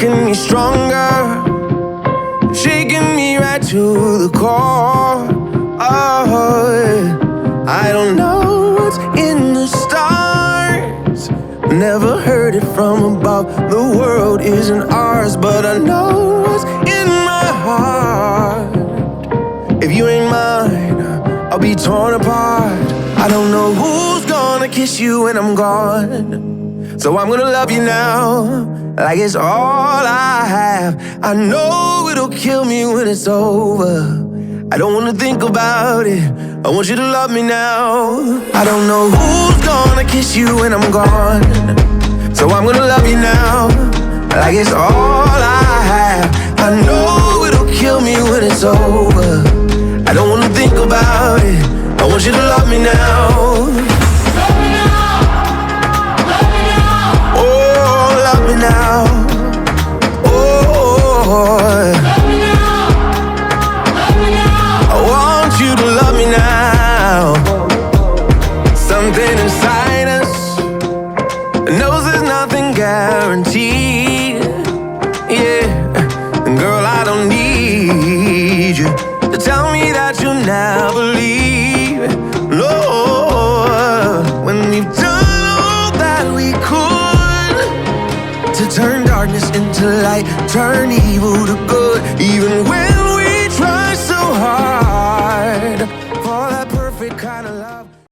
making me stronger, shaking me right to the core. Oh, yeah. I don't know what's in the stars, never heard it from above. The world isn't ours, but I know what's in my heart. If you ain't mine, I'll be torn apart. I don't know who's gonna kiss you when I'm gone, so I'm gonna love you now, like it's all I have. I know it'll kill me when it's over. I don't wanna think about it, I want you to love me now. I don't know who's gonna kiss you when I'm gone, so I'm gonna love you now, like it's all I have. I know it'll kill me when it's over. I don't wanna think about it, I want you to love me now. Love me now, love me now. Oh, love me now. Oh, Love me now, love me now. I want you to love me now. Something inside us knows there's nothing guaranteed. Yeah, and girl, I don't need you to tell me that you'll never leave. No, when we've done all that we could to turn darkness into light, turn evil